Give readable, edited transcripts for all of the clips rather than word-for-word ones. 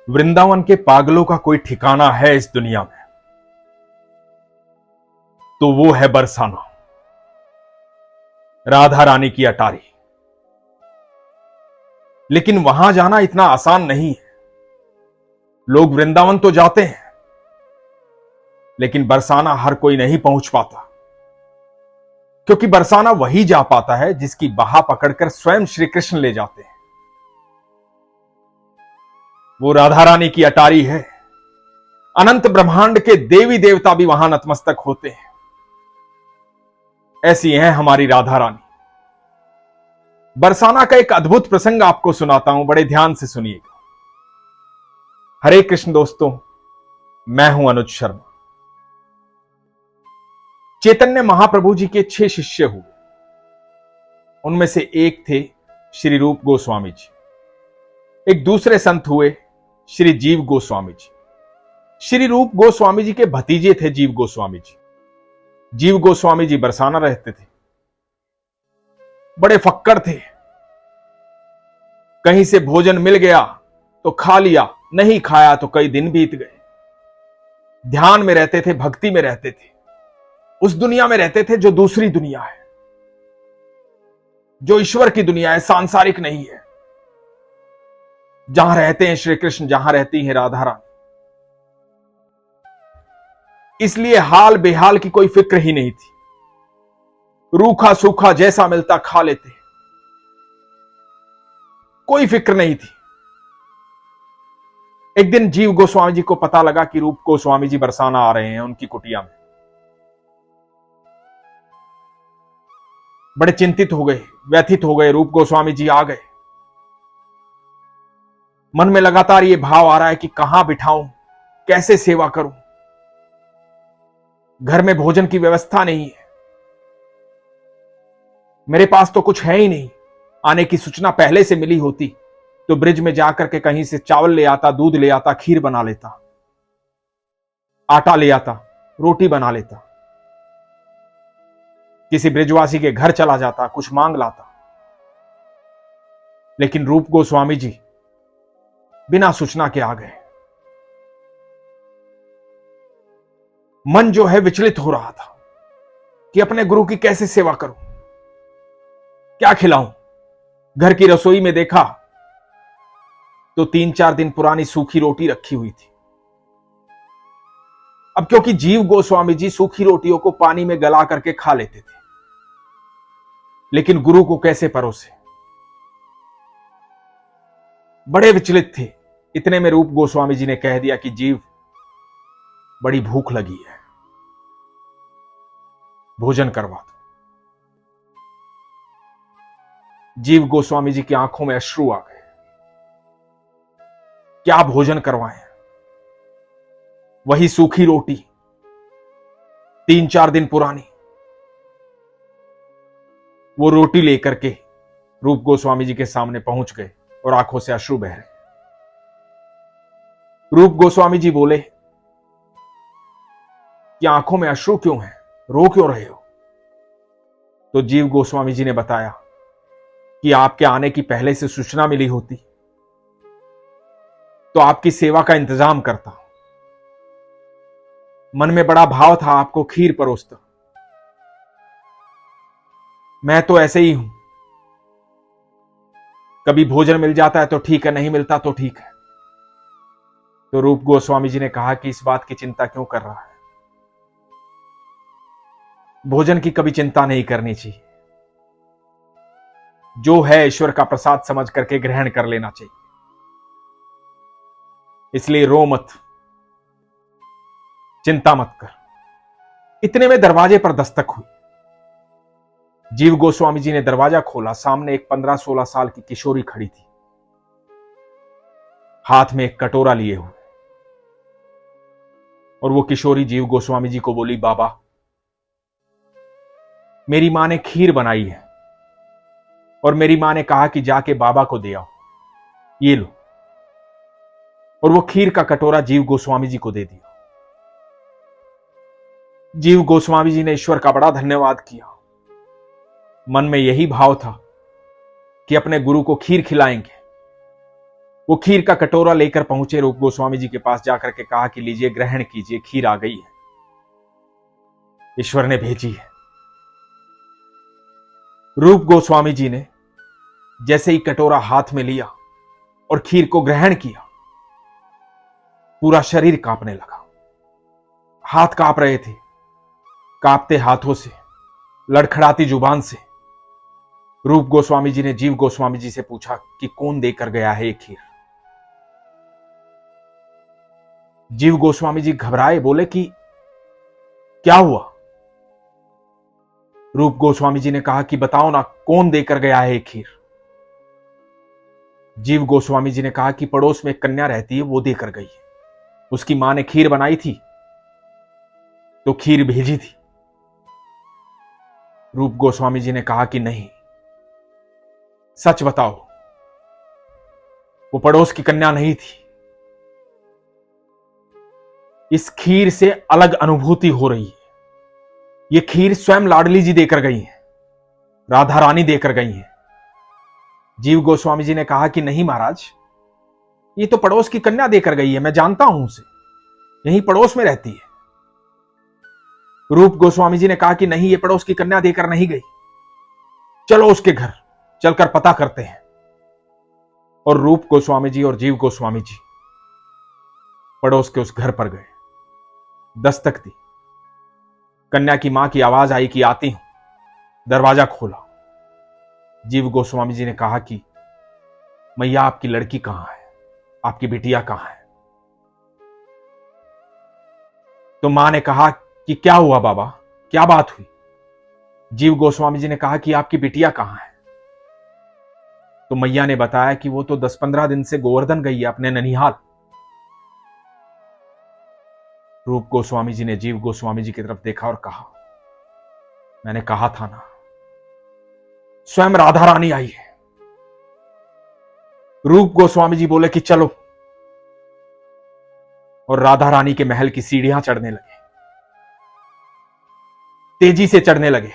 वृंदावन के पागलों का कोई ठिकाना है इस दुनिया में तो वो है बरसाना, राधा रानी की अटारी। लेकिन वहां जाना इतना आसान नहीं है। लोग वृंदावन तो जाते हैं, लेकिन बरसाना हर कोई नहीं पहुंच पाता, क्योंकि बरसाना वही जा पाता है जिसकी बाह पकड़कर स्वयं श्री कृष्ण ले जाते हैं। वो राधा रानी की अटारी है। अनंत ब्रह्मांड के देवी देवता भी वहां नतमस्तक होते हैं। ऐसी है हमारी राधा रानी। बरसाना का एक अद्भुत प्रसंग आपको सुनाता हूं, बड़े ध्यान से सुनिएगा। हरे कृष्ण दोस्तों, मैं हूं अनुज शर्मा। चैतन्य महाप्रभु जी के 6 शिष्य हुए। उनमें से एक थे श्री रूप गोस्वामी जी। एक दूसरे संत हुए श्री जीव गोस्वामी जी। श्री रूप गोस्वामी जी के भतीजे थे जीव गोस्वामी जी। जीव गोस्वामी जी बरसाना रहते थे। बड़े फक्कड़ थे। कहीं से भोजन मिल गया तो खा लिया, नहीं खाया तो कई दिन बीत गए। ध्यान में रहते थे, भक्ति में रहते थे। उस दुनिया में रहते थे जो दूसरी दुनिया है, जो ईश्वर की दुनिया है, सांसारिक नहीं है। जहां रहते हैं श्री कृष्ण, जहां रहती है राधा रानी। इसलिए हाल बेहाल की कोई फिक्र ही नहीं थी। रूखा सूखा जैसा मिलता खा लेते, कोई फिक्र नहीं थी। एक दिन जीव गोस्वामी जी को पता लगा कि रूप गोस्वामी जी बरसाना आ रहे हैं उनकी कुटिया में। बड़े चिंतित हो गए, व्यथित हो गए। रूप गोस्वामी जी आ गए। मन में लगातार ये भाव आ रहा है कि कहां बिठाऊं, कैसे सेवा करूं। घर में भोजन की व्यवस्था नहीं है, मेरे पास तो कुछ है ही नहीं। आने की सूचना पहले से मिली होती तो ब्रिज में जाकर के कहीं से चावल ले आता, दूध ले आता, खीर बना लेता, आटा ले आता, रोटी बना लेता। किसी ब्रिजवासी के घर चला जाता, कुछ मांग लाता। लेकिन रूप गोस्वामी जी बिना सूचना के आ गए। मन जो है विचलित हो रहा था कि अपने गुरु की कैसे सेवा करूं, क्या खिलाऊं। घर की रसोई में देखा तो 3-4 दिन पुरानी सूखी रोटी रखी हुई थी। अब क्योंकि जीव गोस्वामी जी सूखी रोटियों को पानी में गला करके खा लेते थे, लेकिन गुरु को कैसे परोसे। बड़े विचलित थे। इतने में रूप गोस्वामी जी ने कह दिया कि जीव, बड़ी भूख लगी है, भोजन करवा दो। जीव गोस्वामी जी की आंखों में अश्रु आ गए। क्या भोजन करवाएं। वही सूखी रोटी, 3-4 दिन पुरानी। वो रोटी लेकर के रूप गोस्वामी जी के सामने पहुंच गए और आंखों से अश्रु बह रहे। रूप गोस्वामी जी बोले कि आंखों में अश्रु क्यों है, रो क्यों रहे हो। तो जीव गोस्वामी जी ने बताया कि आपके आने की पहले से सूचना मिली होती तो आपकी सेवा का इंतजाम करता। मन में बड़ा भाव था आपको खीर परोसता। मैं तो ऐसे ही हूं, कभी भोजन मिल जाता है तो ठीक है, नहीं मिलता तो ठीक है। तो रूप गोस्वामी जी ने कहा कि इस बात की चिंता क्यों कर रहा है। भोजन की कभी चिंता नहीं करनी चाहिए। जो है ईश्वर का प्रसाद समझ करके ग्रहण कर लेना चाहिए। इसलिए रो मत, चिंता मत कर। इतने में दरवाजे पर दस्तक हुई। जीव गोस्वामी जी ने दरवाजा खोला। सामने एक 15-16 साल की किशोरी खड़ी थी, हाथ में एक कटोरा लिए हुए। और वो किशोरी जीव गोस्वामी जी को बोली, बाबा, मेरी मां ने खीर बनाई है और मेरी मां ने कहा कि जाके बाबा को दे आओ, ये लो। और वो खीर का कटोरा जीव गोस्वामी जी को दे दिया। जीव गोस्वामी जी ने ईश्वर का बड़ा धन्यवाद किया। मन में यही भाव था कि अपने गुरु को खीर खिलाएंगे। वो खीर का कटोरा लेकर पहुंचे। रूप गोस्वामी जी के पास जाकर के कहा कि लीजिए, ग्रहण कीजिए, खीर आ गई है, ईश्वर ने भेजी है। रूप गोस्वामी जी ने जैसे ही कटोरा हाथ में लिया और खीर को ग्रहण किया, पूरा शरीर कांपने लगा। हाथ कांप रहे थे। कांपते हाथों से, लड़खड़ाती जुबान से रूप गोस्वामी जी ने जीव गोस्वामी जी से पूछा कि कौन देकर गया है ये खीर। जीव गोस्वामी जी घबराए, बोले कि क्या हुआ। रूप गोस्वामी जी ने कहा कि बताओ ना, कौन देकर गया है ये खीर। जीव गोस्वामी जी ने कहा कि पड़ोस में एक कन्या रहती है, वो देकर गई है। उसकी मां ने खीर बनाई थी तो खीर भेजी थी। रूप गोस्वामी जी ने कहा कि नहीं, सच बताओ, वो पड़ोस की कन्या नहीं थी। इस खीर से अलग अनुभूति हो रही है। ये खीर स्वयं लाडली जी देकर गई है, राधा रानी देकर गई है। जीव गोस्वामी जी ने कहा कि नहीं महाराज, ये तो पड़ोस की कन्या देकर गई है, मैं जानता हूं उसे, यहीं पड़ोस में रहती है। रूप गोस्वामी जी ने कहा कि नहीं, ये पड़ोस की कन्या देकर नहीं गई, चलो उसके घर चलकर पता करते हैं। और रूप गोस्वामी जी और जीव गोस्वामी जी पड़ोस के उस घर पर गए। दस्तक दी। कन्या की मां की आवाज आई कि आती हूं। दरवाजा खोला। जीव गोस्वामी जी ने कहा कि मैया, आपकी लड़की कहां है, आपकी बिटिया कहां है। तो मां ने कहा कि क्या हुआ बाबा, क्या बात हुई। जीव गोस्वामी जी ने कहा कि आपकी बिटिया कहां है। तो मैया ने बताया कि वो तो 10-15 दिन से गोवर्धन गई है, अपने ननिहाल। रूप गोस्वामी जी ने जीव गोस्वामी जी की तरफ देखा और कहा, मैंने कहा था ना, स्वयं राधा रानी आई है। रूप गोस्वामी जी बोले कि चलो, और राधा रानी के महल की सीढ़ियां चढ़ने लगे, तेजी से चढ़ने लगे।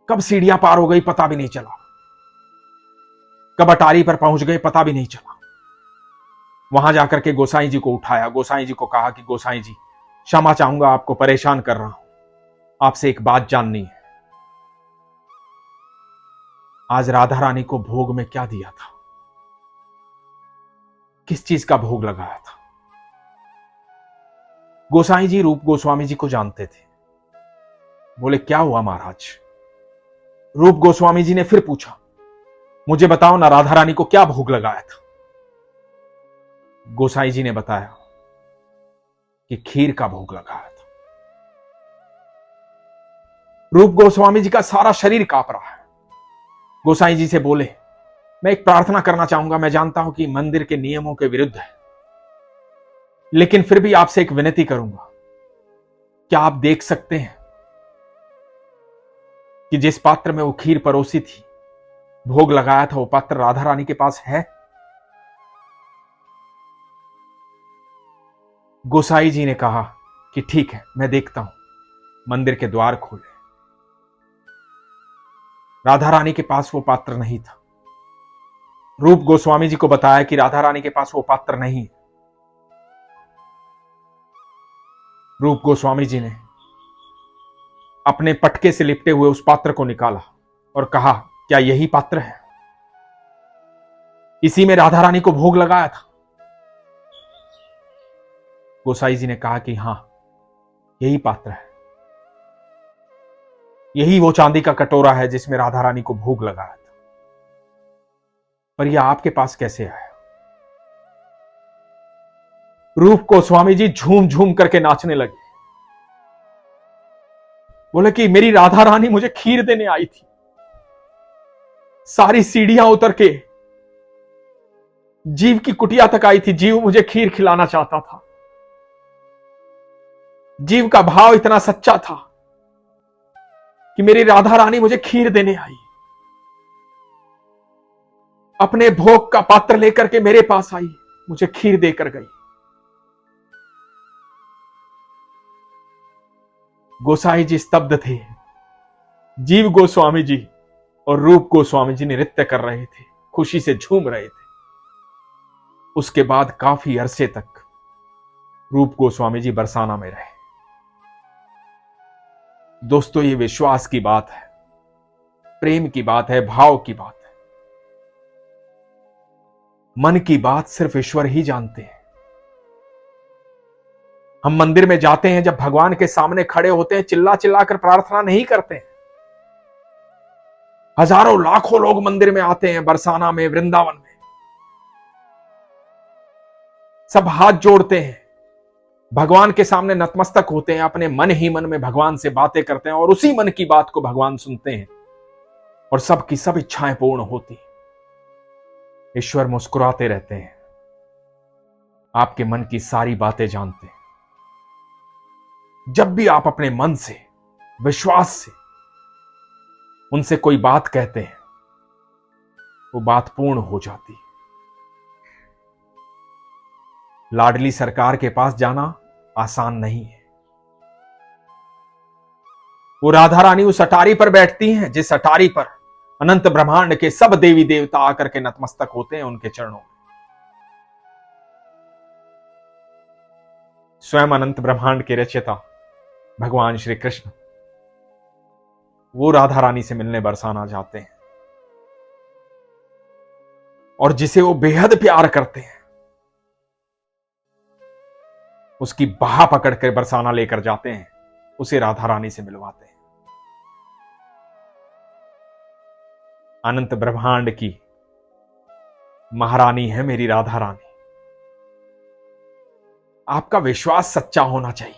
कब सीढ़ियां पार हो गई पता भी नहीं चला, कब अटारी पर पहुंच गए पता भी नहीं चला। वहां जाकर के गोसाई जी को उठाया। गोसाई जी को कहा कि गोसाई जी, क्षमा चाहूंगा, आपको परेशान कर रहा हूं, आपसे एक बात जाननी है। आज राधा रानी को भोग में क्या दिया था, किस चीज का भोग लगाया था। गोसाई जी रूप गोस्वामी जी को जानते थे। बोले क्या हुआ महाराज। रूप गोस्वामी जी ने फिर पूछा, मुझे बताओ ना, राधा रानी को क्या भोग लगाया था। गोसाई जी ने बताया कि खीर का भोग लगाया था। रूप गोस्वामी जी का सारा शरीर कांप रहा है। गोसाई जी से बोले, मैं एक प्रार्थना करना चाहूंगा, मैं जानता हूं कि मंदिर के नियमों के विरुद्ध है, लेकिन फिर भी आपसे एक विनती करूंगा। क्या आप देख सकते हैं कि जिस पात्र में वो खीर परोसी थी, भोग लगाया था, वो पात्र राधा रानी के पास है। गोसाई जी ने कहा कि ठीक है, मैं देखता हूं। मंदिर के द्वार खोले। राधा रानी के पास वो पात्र नहीं था। रूप गोस्वामी जी को बताया कि राधा रानी के पास वो पात्र नहीं है। रूप गोस्वामी जी ने अपने पटके से लिपटे हुए उस पात्र को निकाला और कहा, क्या यही पात्र है, इसी में राधा रानी को भोग लगाया था। गोसाई जी ने कहा कि हां, यही पात्र है, यही वो चांदी का कटोरा है जिसमें राधा रानी को भोग लगाया था। पर यह आपके पास कैसे आया। रूप गोस्वामी जी झूम झूम करके नाचने लगे। बोले कि मेरी राधा रानी मुझे खीर देने आई थी, सारी सीढ़ियां उतर के जीव की कुटिया तक आई थी। जीव मुझे खीर खिलाना चाहता था। जीव का भाव इतना सच्चा था कि मेरी राधा रानी मुझे खीर देने आई, अपने भोग का पात्र लेकर के मेरे पास आई, मुझे खीर देकर गई। गोसाई जी स्तब्ध थे। जीव गोस्वामी जी और रूप गोस्वामी जी नृत्य कर रहे थे, खुशी से झूम रहे थे। उसके बाद काफी अरसे तक रूप गोस्वामी जी बरसाना में रहे। दोस्तों, ये विश्वास की बात है, प्रेम की बात है, भाव की बात है। मन की बात सिर्फ ईश्वर ही जानते हैं। हम मंदिर में जाते हैं, जब भगवान के सामने खड़े होते हैं, चिल्ला चिल्ला कर प्रार्थना नहीं करते हैं। हजारों लाखों लोग मंदिर में आते हैं, बरसाना में, वृंदावन में, सब हाथ जोड़ते हैं, भगवान के सामने नतमस्तक होते हैं, अपने मन ही मन में भगवान से बातें करते हैं और उसी मन की बात को भगवान सुनते हैं और सबकी सब इच्छाएं पूर्ण होती हैं। ईश्वर मुस्कुराते रहते हैं, आपके मन की सारी बातें जानते हैं। जब भी आप अपने मन से, विश्वास से उनसे कोई बात कहते हैं, वो बात पूर्ण हो जाती है। लाडली सरकार के पास जाना आसान नहीं है। वो राधा रानी उस अटारी पर बैठती हैं जिस अटारी पर अनंत ब्रह्मांड के सब देवी देवता आकर के नतमस्तक होते हैं उनके चरणों में। स्वयं अनंत ब्रह्मांड के रचयिता भगवान श्री कृष्ण वो राधा रानी से मिलने बरसाना जाते हैं और जिसे वो बेहद प्यार करते हैं उसकी बाह पकड़कर बरसाना लेकर जाते हैं, उसे राधा रानी से मिलवाते हैं। अनंत ब्रह्मांड की महारानी है मेरी राधा रानी। आपका विश्वास सच्चा होना चाहिए।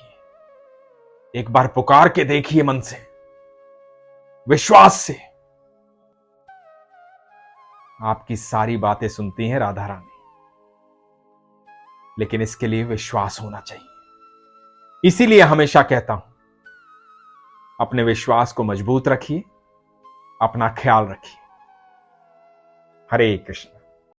एक बार पुकार के देखिए मन से, विश्वास से। आपकी सारी बातें सुनती हैं राधा रानी, लेकिन इसके लिए विश्वास होना चाहिए। इसीलिए हमेशा कहता हूं, अपने विश्वास को मजबूत रखिए, अपना ख्याल रखिए। हरे कृष्ण।